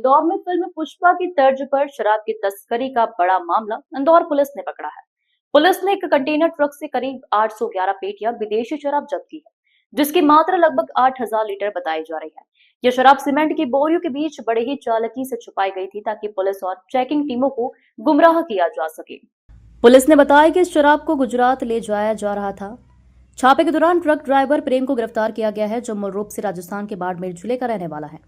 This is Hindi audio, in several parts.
इंदौर में फिल्म पुष्पा की तर्ज पर शराब की तस्करी का बड़ा मामला इंदौर पुलिस ने पकड़ा है। पुलिस ने एक कंटेनर ट्रक से करीब 811 पेटियां विदेशी शराब जब्त की है, जिसकी मात्रा लगभग 8000 लीटर बताई जा रही है। यह शराब सीमेंट की बोरियों के बीच बड़े ही चालाकी से छुपाई गई थी ताकि पुलिस और चेकिंग टीमों को गुमराह किया जा सके। पुलिस ने बताया कि इस शराब को गुजरात ले जाया जा रहा था। छापे के दौरान ट्रक ड्राइवर प्रेम को गिरफ्तार किया गया है, जो मूल रूप से राजस्थान के बाड़मेर जिले का रहने वाला है।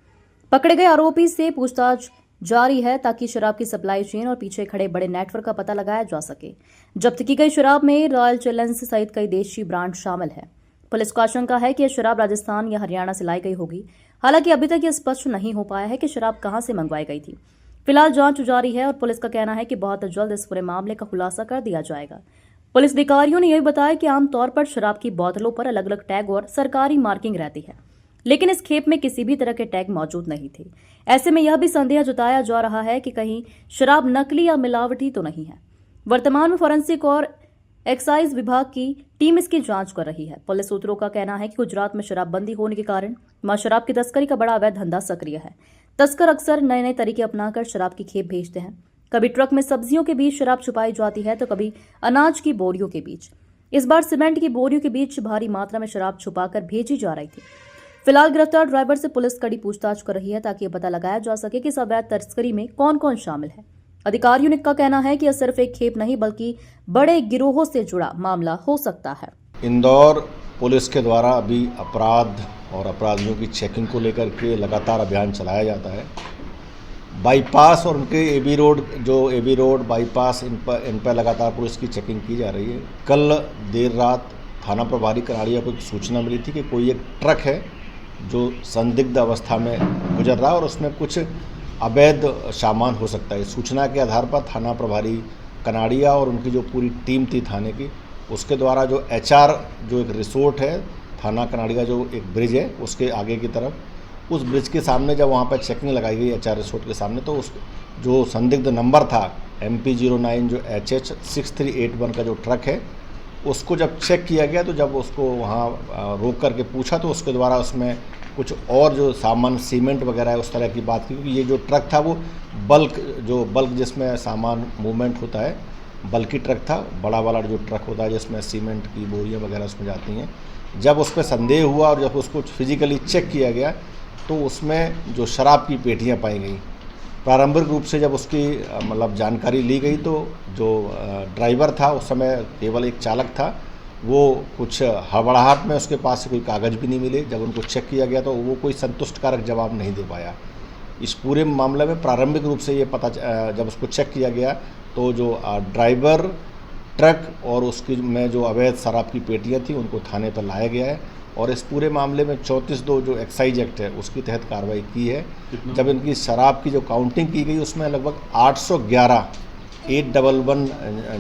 पकड़े गए आरोपी से पूछताछ जारी है ताकि शराब की सप्लाई चेन और पीछे खड़े बड़े नेटवर्क का पता लगाया जा सके। जब्त की गई शराब में रॉयल चैलेंज सहित कई देशी ब्रांड शामिल है। पुलिस को आशंका है कि यह शराब राजस्थान या हरियाणा से लाई गई होगी। हालांकि अभी तक यह स्पष्ट नहीं हो पाया है कि शराब कहां से मंगवाई गई थी। फिलहाल जांच जारी है और पुलिस का कहना है कि बहुत जल्द इस पूरे मामले का खुलासा कर दिया जाएगा। पुलिस अधिकारियों ने यह भी बताया कि आमतौर पर शराब की बोतलों पर अलग अलग टैग और सरकारी मार्किंग रहती है, लेकिन इस खेप में किसी भी तरह के टैग मौजूद नहीं थे। ऐसे में यह भी संदेह जताया जा रहा है कि कहीं शराब नकली या मिलावटी तो नहीं है। वर्तमान में फोरेंसिक और एक्साइज विभाग की टीम इसकी जांच कर रही है। पुलिस सूत्रों का कहना है कि गुजरात में शराबबंदी होने के कारण वहां शराब की तस्करी का बड़ा अवैध धंधा सक्रिय है। तस्कर अक्सर नए नए तरीके अपनाकर शराब की खेप भेजते हैं। कभी ट्रक में सब्जियों के बीच शराब छुपाई जाती है तो कभी अनाज की बोरियों के बीच। इस बार सीमेंट की बोरियों के बीच भारी मात्रा में शराब छुपाकर भेजी जा रही थी। फिलहाल गिरफ्तार ड्राइवर से पुलिस कड़ी पूछताछ कर रही है ताकि यह पता लगाया जा सके कि इस अवैध तस्करी में कौन कौन शामिल है। अधिकारियों का कहना है कि यह सिर्फ एक खेप नहीं बल्कि बड़े गिरोहों से जुड़ा मामला हो सकता है। इंदौर पुलिस के द्वारा अभी अपराध और अपराधियों की चेकिंग को लेकर के लगातार अभियान चलाया जाता है। बाईपास और उनके एबी रोड बाईपास इन पर लगातार पुलिस की चेकिंग की जा रही है। कल देर रात थाना प्रभारी कनाड़िया को एक सूचना मिली थी कि कोई एक ट्रक है जो संदिग्ध अवस्था में गुजर रहा है और उसमें कुछ अवैध सामान हो सकता है। सूचना के आधार पर थाना प्रभारी कनाड़िया और उनकी जो पूरी टीम थी थाने की, उसके द्वारा जो HR जो एक रिसोर्ट है थाना कनाड़िया, जो एक ब्रिज है उसके आगे की तरफ, उस ब्रिज के सामने जब वहाँ पर चेकिंग लगाई गई HR रिसोर्ट के सामने, तो उस जो संदिग्ध नंबर था MP09 जो HH6381 का जो ट्रक है, उसको जब चेक किया गया तो जब उसको वहाँ रोक करके पूछा तो उसके द्वारा उसमें कुछ और जो सामान सीमेंट वगैरह है उस तरह की बात की, क्योंकि ये जो ट्रक था वो बल्क जिसमें सामान मूवमेंट होता है, बल्कि ट्रक था, बड़ा वाला जो ट्रक होता है जिसमें सीमेंट की बोरियां वगैरह उसमें जाती हैं। जब उस पर संदेह हुआ और जब उसको फिजिकली चेक किया गया तो उसमें जो शराब की पेटियां पाई गई। प्रारंभिक रूप से जब उसकी मतलब जानकारी ली गई तो जो ड्राइवर था उस समय केवल एक चालक था, वो कुछ हड़बड़ाहट में उसके पास से कोई कागज़ भी नहीं मिले। जब उनको चेक किया गया तो वो कोई संतुष्टकारक जवाब नहीं दे पाया। इस पूरे मामले में प्रारंभिक रूप से ये पता जब उसको चेक किया गया तो जो ड्राइवर, ट्रक और उसकी में जो अवैध शराब की पेटियां थी उनको थाने पर लाया गया है और इस पूरे मामले में 34(2) जो एक्साइज एक्ट है उसकी तहत कार्रवाई की है। जब इनकी शराब की जो काउंटिंग की गई उसमें लगभग 811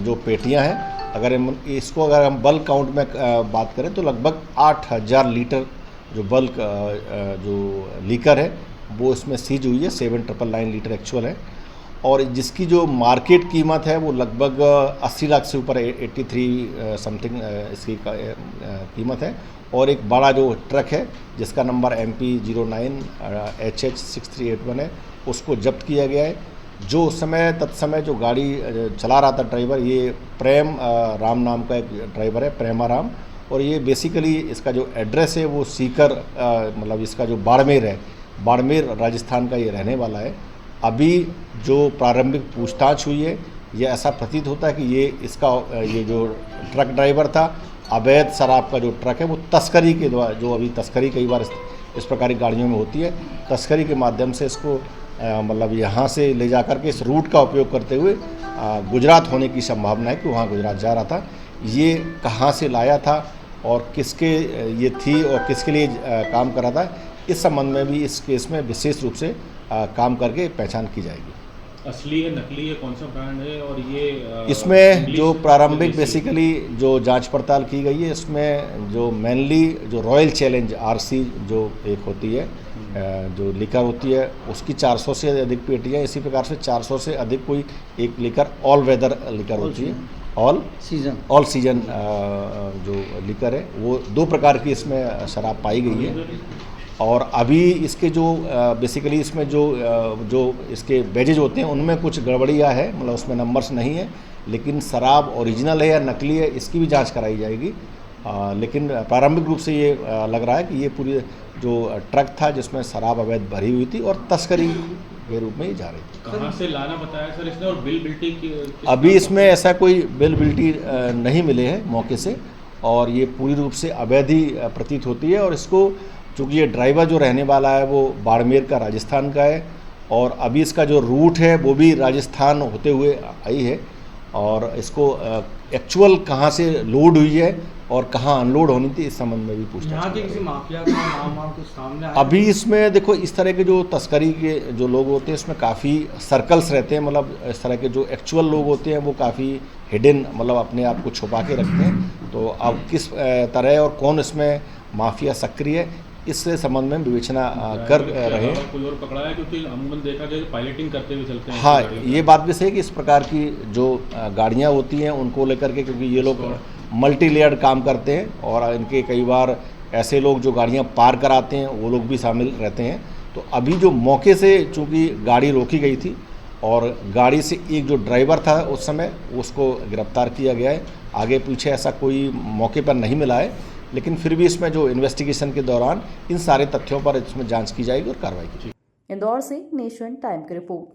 जो पेटियां हैं। अगर हम बल्क काउंट में बात करें तो लगभग 8000 लीटर जो बल्क जो लीकर है वो इसमें सीज हुई है। 7999 लीटर एक्चुअल है और जिसकी जो मार्केट कीमत है वो लगभग 80 लाख से ऊपर 83 समथिंग इसकी कीमत है। और एक बड़ा जो ट्रक है जिसका नंबर MP09 HH6381 है उसको जब्त किया गया है। जो उस समय तत्समय जो गाड़ी चला रहा था ड्राइवर, ये प्रेम राम नाम का एक ड्राइवर है, प्रेमा राम, और ये बेसिकली इसका जो एड्रेस है वो सीकर मतलब इसका जो बाड़मेर है, बाड़मेर राजस्थान का ये रहने वाला है। अभी जो प्रारंभिक पूछताछ हुई है ये ऐसा प्रतीत होता है कि ये जो ट्रक ड्राइवर था, अवैध शराब का जो ट्रक है वो तस्करी के द्वारा, जो अभी तस्करी कई बार इस प्रकार की गाड़ियों में होती है, तस्करी के माध्यम से इसको मतलब यहाँ से ले जा कर के इस रूट का उपयोग करते हुए गुजरात होने की संभावना है कि वहाँ गुजरात जा रहा था। ये कहाँ से लाया था और किसके ये थी और किसके लिए काम कर रहा था, इस संबंध में भी इस केस में विशेष रूप से काम करके पहचान की जाएगी। असली है, नकली है, कौन सा ब्रांड है और ये इसमें जो प्रारंभिक बेसिकली जो जांच पड़ताल की गई है इसमें जो मेनली जो रॉयल चैलेंज RC जो एक होती है जो लीकर होती है उसकी 400 से अधिक पेटियाँ, इसी प्रकार से 400 से अधिक कोई एक लीकर ऑल वेदर लीकर होती है, ऑल सीजन जो लीकर है वो 2 प्रकार की इसमें शराब पाई गई है। और अभी इसके जो बेसिकली इसमें जो इसके बैजेज होते हैं उनमें कुछ गड़बड़ियाँ है, मतलब उसमें नंबर्स नहीं है, लेकिन शराब ओरिजिनल है या नकली है इसकी भी जांच कराई जाएगी। लेकिन प्रारंभिक रूप से ये लग रहा है कि ये पूरी जो ट्रक था जिसमें शराब अवैध भरी हुई थी और तस्करी के रूप में ये जा रही थी। कहाँ से लाना बताया सर इसने, और बिल बिल्टी की अभी इसमें ऐसा कोई बिल बिल्टी नहीं मिले हैं मौके से, और ये पूरी रूप से अवैध ही प्रतीत होती है। और इसको चूँकि ये ड्राइवर जो रहने वाला है वो बाड़मेर का, राजस्थान का है, और अभी इसका जो रूट है वो भी राजस्थान होते हुए आई है, और इसको एक्चुअल कहाँ से लोड हुई है और कहाँ अनलोड होनी थी इस संबंध में भी पूछताछ यहाँ के की किसी माफिया का नाम वाम कुछ सामने आया? अभी इसमें देखो, इस तरह के जो तस्करी के जो लोग होते हैं इसमें काफ़ी सर्कल्स रहते हैं, मतलब इस तरह के जो एक्चुअल लोग होते हैं वो काफ़ी हिडन, मतलब अपने आप को छुपा के रखते हैं। तो अब किस तरह और कौन इसमें माफिया सक्रिय है इस संबंध में विवेचना कर रहे हैं। कोई और पकड़ा है, क्योंकि अमूमन देखा जाए पायलटिंग करते हुए चलते हैं। हाँ, ये बात भी सही है कि इस प्रकार की जो गाड़ियाँ होती हैं उनको लेकर के, क्योंकि ये लोग मल्टी लेयर्ड काम करते हैं और इनके कई बार ऐसे लोग जो गाड़ियाँ पार कराते हैं वो लोग भी शामिल रहते हैं। तो अभी जो मौके से चूँकि गाड़ी रोकी गई थी और गाड़ी से एक जो ड्राइवर था उस समय उसको गिरफ्तार किया गया है। आगे पीछे ऐसा कोई मौके पर नहीं मिला है, लेकिन फिर भी इसमें जो इन्वेस्टिगेशन के दौरान इन सारे तथ्यों पर इसमें जांच की जाएगी और कार्रवाई की जाएगी। इंदौर से नेशन टाइम की रिपोर्ट।